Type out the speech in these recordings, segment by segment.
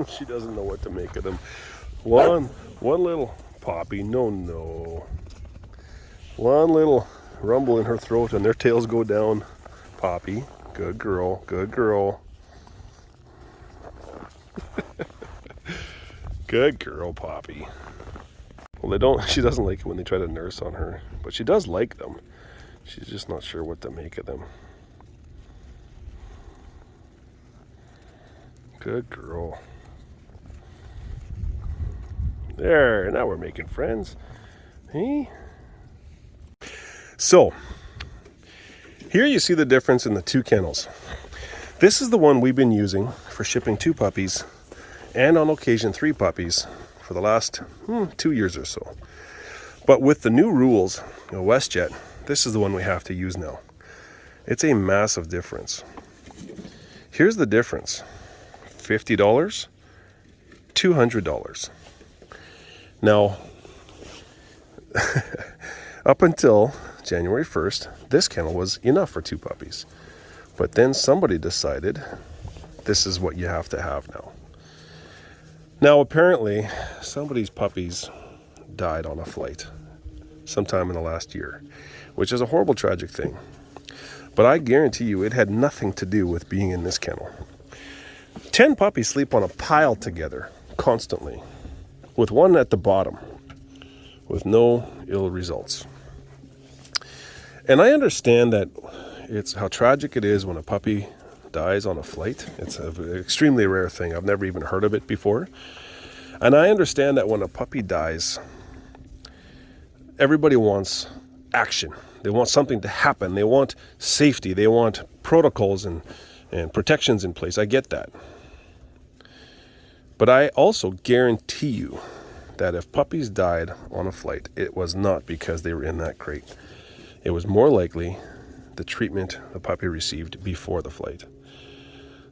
She doesn't know what to make of them. One little Poppy, no. One little rumble in her throat and their tails go down. Poppy, good girl. Good girl, Poppy. Well, she doesn't like it when they try to nurse on her, but she does like them. She's just not sure what to make of them. Good girl. There, now we're making friends. Hey? So, here you see the difference in the two kennels. This is the one we've been using for shipping 2 puppies and on occasion 3 puppies for the last 2 years or so. But with the new rules, WestJet, this is the one we have to use now. It's a massive difference. Here's the difference. $50, $200. Now, up until January 1st, this kennel was enough for 2 puppies. But then somebody decided this is what you have to have now. Now, apparently, somebody's puppies died on a flight sometime in the last year, which is a horrible, tragic thing. But I guarantee you it had nothing to do with being in this kennel. 10 puppies sleep on a pile together constantly, with one at the bottom, with no ill results. And I understand that it's how tragic it is when a puppy dies on a flight. It's an extremely rare thing. I've never even heard of it before. And I understand that when a puppy dies, everybody wants action. They want something to happen. They want safety. They want protocols and protections in place. I get that. But I also guarantee you that if puppies died on a flight, it was not because they were in that crate. It was more likely the treatment the puppy received before the flight.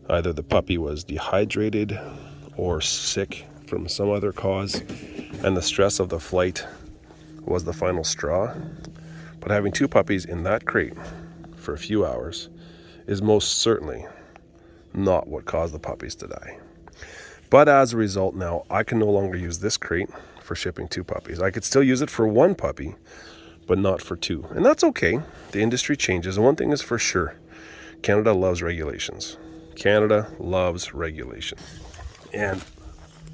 Either the puppy was dehydrated or sick from some other cause, and the stress of the flight was the final straw. But having 2 puppies in that crate for a few hours is most certainly not what caused the puppies to die. But as a result, now I can no longer use this crate for shipping 2 puppies. I could still use it for 1 puppy, but not for 2. And that's okay. The industry changes. And one thing is for sure, Canada loves regulations. Canada loves regulation. And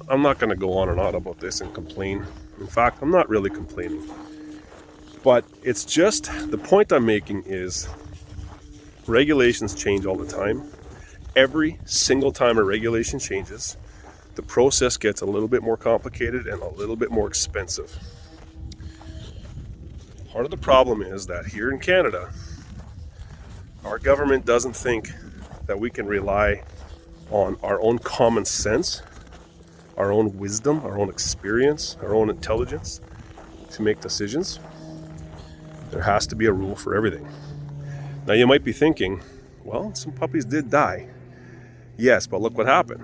I'm not going to go on and on about this and complain. In fact, I'm not really complaining. But it's just, the point I'm making is regulations change all the time. Every single time a regulation changes, the process gets a little bit more complicated and a little bit more expensive. Part of the problem is that here in Canada, our government doesn't think that we can rely on our own common sense, our own wisdom, our own experience, our own intelligence to make decisions. There has to be a rule for everything. Now you might be thinking, well, some puppies did die. Yes, but look what happened.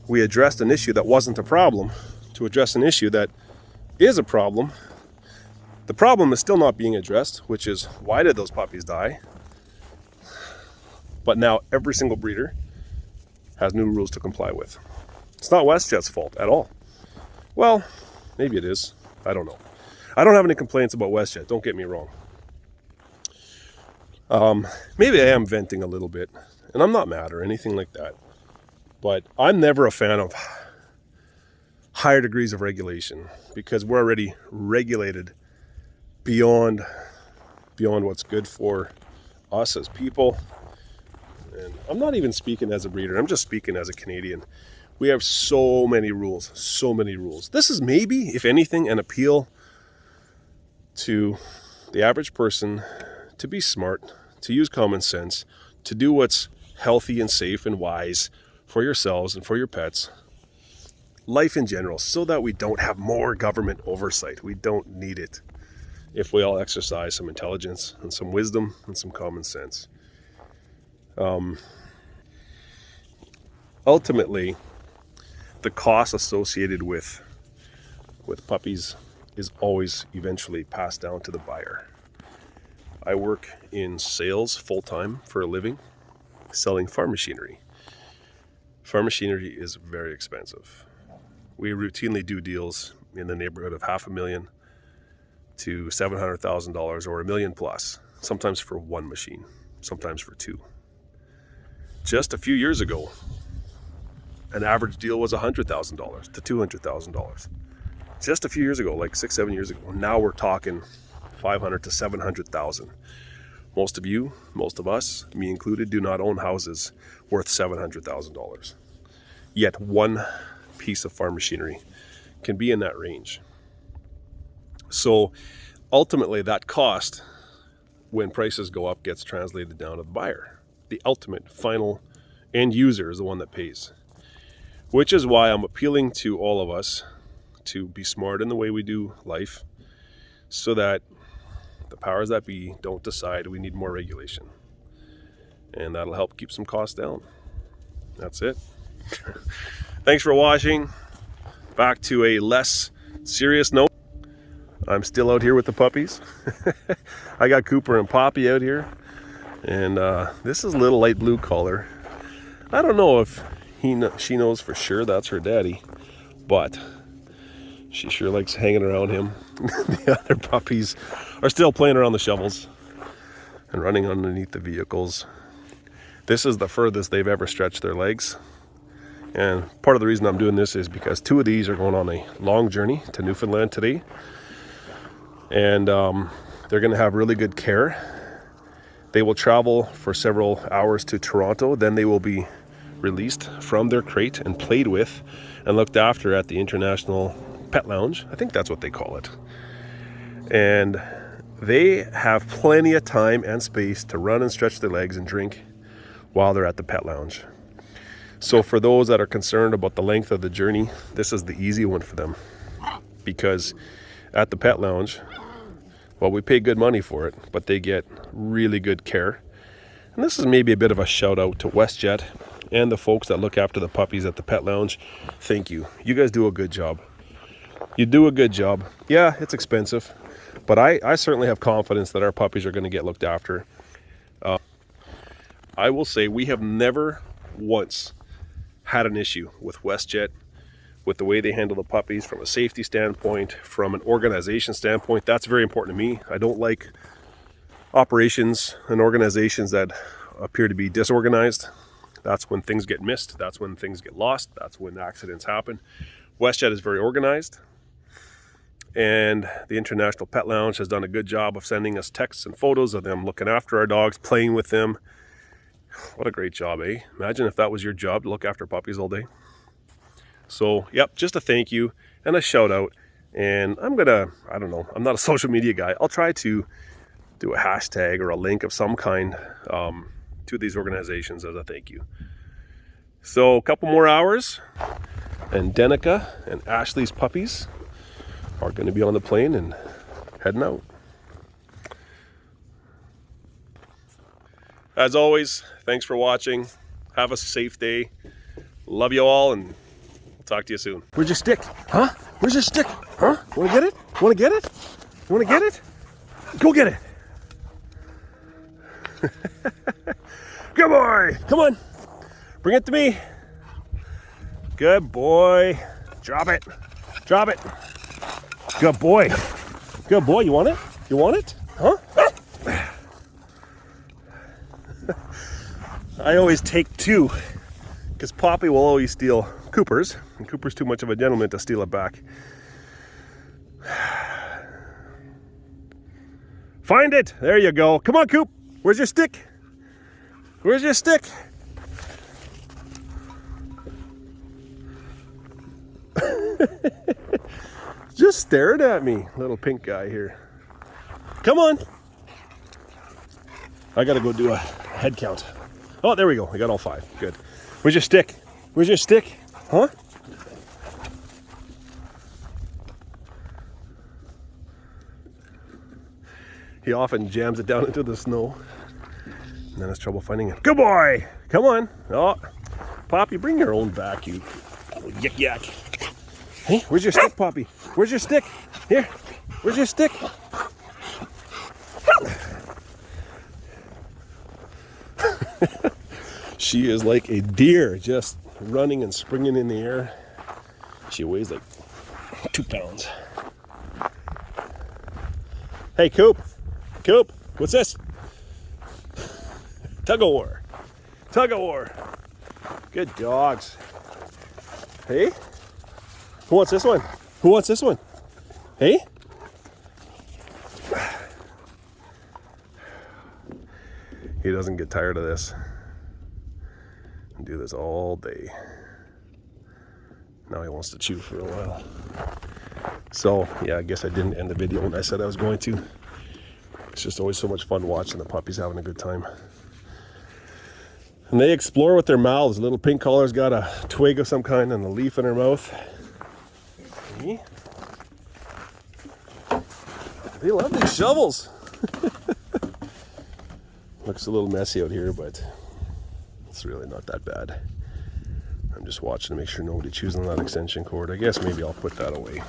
We addressed an issue that wasn't a problem to address an issue that is a problem. The problem is still not being addressed, which is, why did those puppies die? But now every single breeder has new rules to comply with. It's not WestJet's fault at all. Well, maybe it is. I don't know. I don't have any complaints about WestJet, don't get me wrong. Maybe I am venting a little bit, and I'm not mad or anything like that. But I'm never a fan of higher degrees of regulation, because we're already regulated beyond what's good for us as people. And I'm not even speaking as a breeder, I'm just speaking as a Canadian. We have so many rules. This is maybe, if anything, an appeal to the average person to be smart, to use common sense, to do what's healthy and safe and wise for yourselves and for your pets, life in general, so that we don't have more government oversight. We don't need it if we all exercise some intelligence and some wisdom and some common sense. Ultimately, the cost associated with puppies is always eventually passed down to the buyer. I work in sales full-time for a living, selling farm machinery. Farm machinery is very expensive. We routinely do deals in the neighborhood of $500,000 to $700,000 or $1 million plus, sometimes for one machine, sometimes for two. Just a few years ago, an average deal was $100,000 to $200,000. Just a few years ago, like 6-7 years ago. Now we're talking $500,000 to $700,000. Most of you, most of us, me included, do not own houses worth $700,000. Yet one piece of farm machinery can be in that range. So ultimately that cost, when prices go up, gets translated down to the buyer. The ultimate final end user is the one that pays. Which is why I'm appealing to all of us to be smart in the way we do life, so that the powers that be don't decide we need more regulation. And that'll help keep some costs down. That's it. Thanks for watching. Back to a less serious note. I'm still out here with the puppies. I got Cooper and Poppy out here. And this is a little light blue color. I don't know if she knows for sure that's her daddy, but she sure likes hanging around him. The other puppies are still playing around the shovels and running underneath the vehicles. This is the furthest they've ever stretched their legs. And part of the reason I'm doing this is because two of these are going on a long journey to Newfoundland today. And they're going to have really good care. They will travel for several hours to Toronto. Then they will be released from their crate and played with and looked after at the International Pet Lounge. I think that's what they call it. And they have plenty of time and space to run and stretch their legs and drink while they're at the pet lounge. So for those that are concerned about the length of the journey, this is the easy one for them. Because at the pet lounge, well, we pay good money for it, but they get really good care. And this is maybe a bit of a shout out to WestJet and the folks that look after the puppies at the pet lounge. Thank you. You guys do a good job. You do a good job. Yeah, it's expensive, but I certainly have confidence that our puppies are going to get looked after. I will say we have never once had an issue with WestJet, with the way they handle the puppies from a safety standpoint, from an organization standpoint. That's very important to me. I don't like operations and organizations that appear to be disorganized. That's when things get missed. That's when things get lost. That's when accidents happen. WestJet is very organized. And the International Pet Lounge has done a good job of sending us texts and photos of them looking after our dogs, playing with them. What a great job, eh? Imagine if that was your job, to look after puppies all day. So, yep, just a thank you and a shout out. And I'm not a social media guy. I'll try to do a hashtag or a link of some kind to these organizations as a thank you. So, a couple more hours, and Denica and Ashley's puppies are going to be on the plane and heading out. As always, thanks for watching. Have a safe day. Love you all, and we'll talk to you soon. Where's your stick? Huh? Where's your stick? Huh? Want to get it? Want to get it? You want to get it? Go get it. Good boy. Come on. Bring it to me. Good boy. Drop it. Drop it. Good boy. Good boy. You want it? You want it? Huh? I always take two, because Poppy will always steal Cooper's, and Cooper's too much of a gentleman to steal it back. Find it! There you go. Come on, Coop. Where's your stick? Where's your stick? Just staring at me, little pink guy here. Come on. I gotta go do a head count. Oh, there we go. I got all 5. Good. Where's your stick? Where's your stick? Huh? He often jams it down into the snow and then has trouble finding it. Good boy! Come on. Oh, Poppy, bring your own back, you yak yak. Hey, where's your stick, Poppy? Where's your stick? Here. Where's your stick? She is like a deer, just running and springing in the air. She weighs like 2 pounds. Hey, Coop. Coop, what's this? Tug of war. Tug of war. Good dogs. Hey? Who wants this one? Who wants this one? Hey? He doesn't get tired of this. I do this all day. Now he wants to chew for a while. So, yeah, I guess I didn't end the video when I said I was going to. It's just always so much fun watching the puppies having a good time. And they explore with their mouths. Little pink collar's got a twig of some kind and a leaf in her mouth. See? They love these shovels. Looks a little messy out here, but it's really not that bad. I'm just watching to make sure nobody chews on that extension cord. I guess maybe I'll put that away.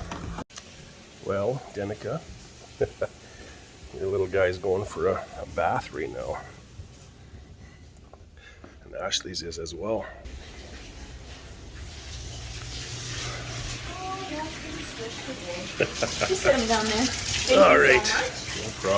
Well, Danica, your little guy's going for a bath right now. And Ashley's is as well. Oh, that's been switched today. Just sit him down there. All right, no problem.